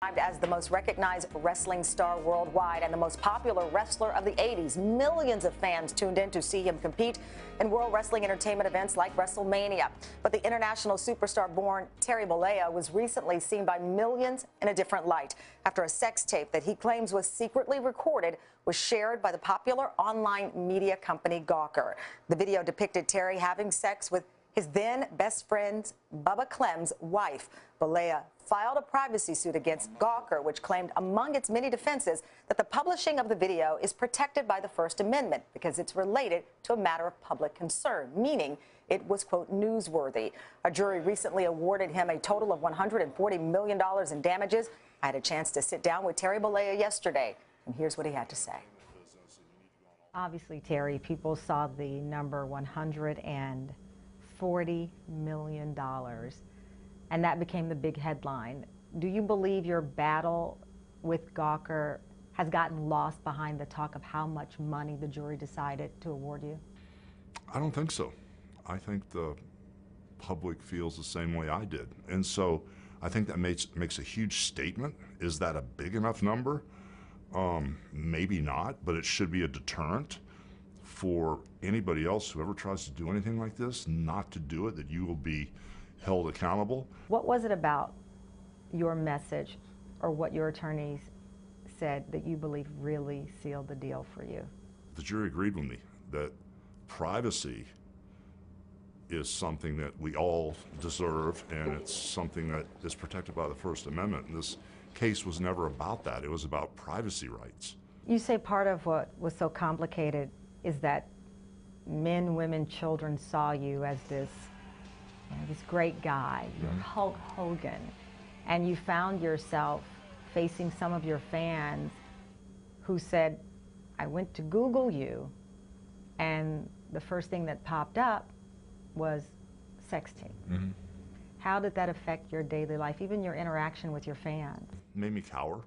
As the most recognized wrestling star worldwide and the most popular wrestler of the 80s. Millions of fans tuned in to see him compete in World Wrestling Entertainment events like WrestleMania. But the international superstar born Terry Bollea was recently seen by millions in a different light after a sex tape that he claims was secretly recorded was shared by the popular online media company Gawker. The video depicted Terry having sex with his then best friend's Bubba Clem's wife. Bollea filed a privacy suit against Gawker, which claimed among its many defenses that the publishing of the video is protected by the First Amendment because it's related to a matter of public concern, meaning it was, quote, newsworthy. A jury recently awarded him a total of $140 million in damages. I had a chance to sit down with Terry Bollea yesterday, and here's what he had to say. Obviously, Terry, people saw the number $140 million. And that became the big headline. Do you believe your battle with Gawker has gotten lost behind the talk of how much money the jury decided to award you? I don't think so. I think the public feels the same way I did. And so I think that makes a huge statement. Is that a big enough number? Maybe not, but it should be a deterrent for anybody else who ever tries to do anything like this, not to do it, that you will be held accountable. What was it about your message or what your attorneys said that you believe really sealed the deal for you? The jury agreed with me that privacy is something that we all deserve, and it's something that is protected by the First Amendment. And this case was never about that. It was about privacy rights. You say part of what was so complicated is that men, women, children saw you as this great guy, you're Hulk Hogan, and you found yourself facing some of your fans who said, I went to Google you, and the first thing that popped up was sex tape. How did that affect your daily life, even your interaction with your fans? It made me cower.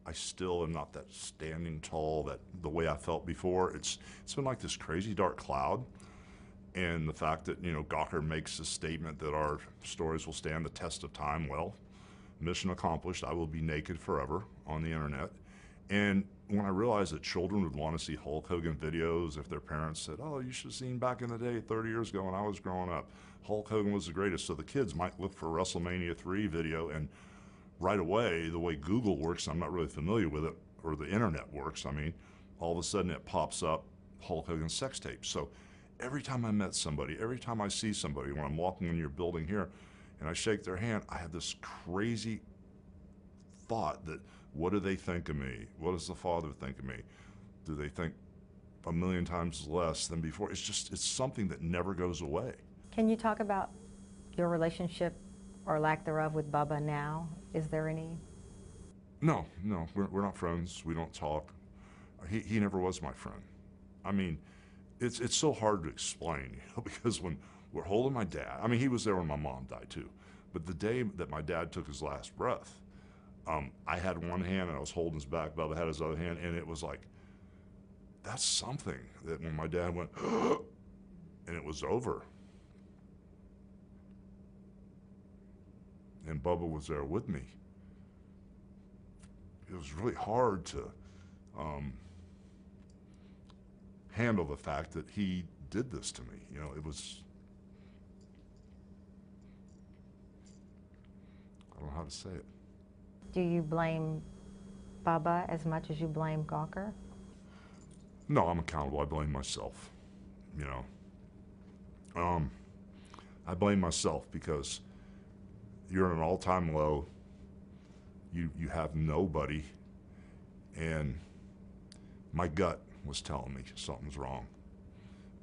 I still am not that standing tall, that the way I felt before. It's been like this crazy dark cloud. And the fact that, Gawker makes a statement that our stories will stand the test of time, well, mission accomplished. I will be naked forever on the internet. And when I realized that children would want to see Hulk Hogan videos if their parents said, oh, you should have seen back in the day 30 years ago when I was growing up, Hulk Hogan was the greatest. So the kids might look for a WrestleMania 3 video, and right away, the way Google works, I'm not really familiar with it, or the internet works, all of a sudden it pops up Hulk Hogan's sex tape. So every time I met somebody, every time I see somebody, when I'm walking in your building here and I shake their hand, I have this crazy thought that, what do they think of me? What does the father think of me? Do they think a million times less than before? It's something that never goes away. Can you talk about your relationship or lack thereof with Bubba now? Is there any? No, we're not friends. We don't talk. He never was my friend. It's so hard to explain, because when we're holding my dad, he was there when my mom died too, but the day that my dad took his last breath, I had one hand and I was holding his back, Bubba had his other hand, and it was like, that's something that when my dad went, and it was over. And Bubba was there with me. It was really hard to handle the fact that he did this to me. It was, I don't know how to say it. Do you blame Bubba as much as you blame Gawker? No, I'm accountable. I blame myself. I blame myself because you're in an all-time low. You have nobody, and my gut was telling me something's wrong.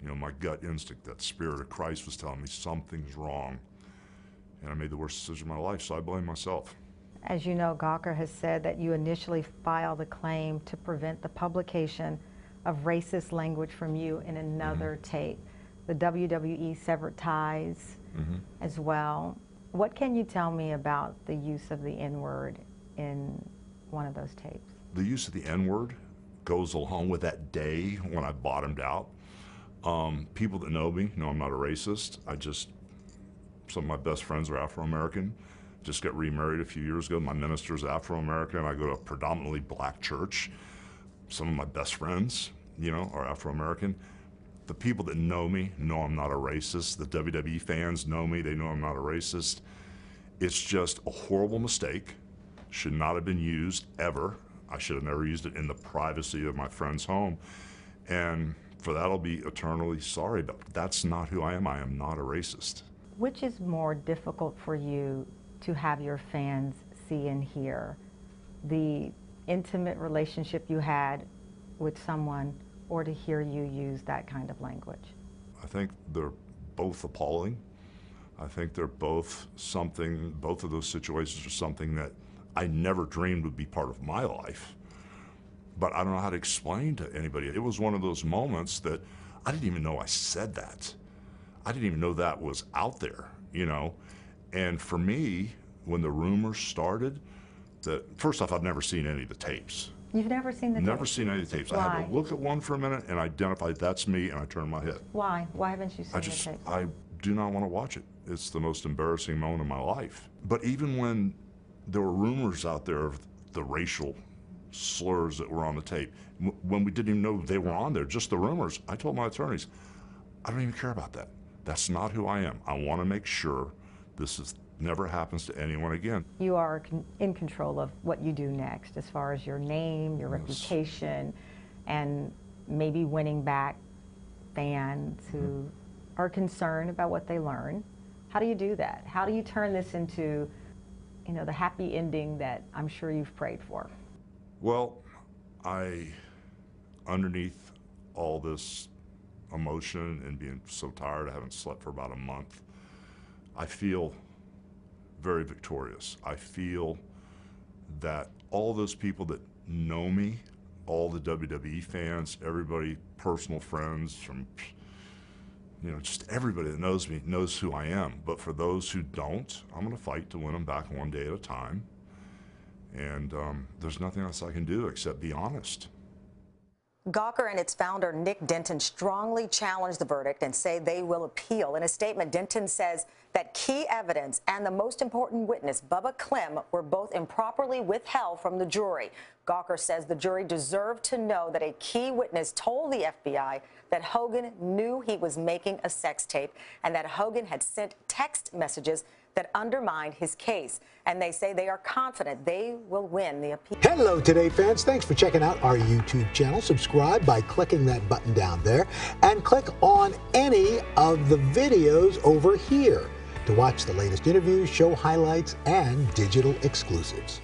My gut instinct, that spirit of Christ was telling me something's wrong, and I made the worst decision of my life, so I blame myself. As you know, Gawker has said that you initially filed a claim to prevent the publication of racist language from you in another tape. The WWE severed ties as well. What can you tell me about the use of the N-word in one of those tapes? The use of the N-word goes along with that day when I bottomed out. People that know me know I'm not a racist. Some of my best friends are Afro-American. just got remarried a few years ago. My minister's Afro-American. I go to a predominantly black church. Some of my best friends, you know, are Afro-American. The people that know me know I'm not a racist. The WWE fans know me. They know I'm not a racist. It's just a horrible mistake. Should not have been used ever. I should have never used it in the privacy of my friend's home. And for that, I'll be eternally sorry, but that's not who I am. I am not a racist. Which is more difficult for you to have your fans see and hear? The intimate relationship you had with someone, or to hear you use that kind of language? I think they're both appalling. I think they're both something, both of those situations are something that I never dreamed would be part of my life. But I don't know how to explain to anybody. It was one of those moments that I didn't even know I said that. I didn't even know that was out there, you know? And for me, when the rumors started, that first off, I've never seen any of the tapes. You've never seen the tapes? Never seen any of the tapes. Why? I had to look at one for a minute and identify that's me, and I turned my head. Why? Why haven't you seen the tapes? I do not want to watch it. It's the most embarrassing moment of my life. But even when there were rumors out there of the racial slurs that were on the tape, when we didn't even know they were on there, just the rumors, I told my attorneys, I don't even care about that. That's not who I am. I want to make sure this never happens to anyone again. You are in control of what you do next, as far as your name, your reputation, and maybe winning back fans who are concerned about what they learn. How do you do that? How do you turn this into, you know, the happy ending that I'm sure you've prayed for? Well, underneath all this emotion and being so tired, I haven't slept for about a month, I feel very victorious. I feel that all those people that know me, all the WWE fans, everybody, personal friends, from, you know, just everybody that knows me knows who I am. But for those who don't, I'm going to fight to win them back one day at a time. And there's nothing else I can do except be honest. Gawker and its founder, Nick Denton, strongly challenge the verdict and say they will appeal. In a statement, Denton says that key evidence and the most important witness, Bubba Clem, were both improperly withheld from the jury. Gawker says the jury deserved to know that a key witness told the FBI that Hogan knew he was making a sex tape and that Hogan had sent text messages that undermined his case. And they say they are confident they will win the appeal. Hello, Today fans. Thanks for checking out our YouTube channel. Subscribe by clicking that button down there and click on any of the videos over here to watch the latest interviews, show highlights, and digital exclusives.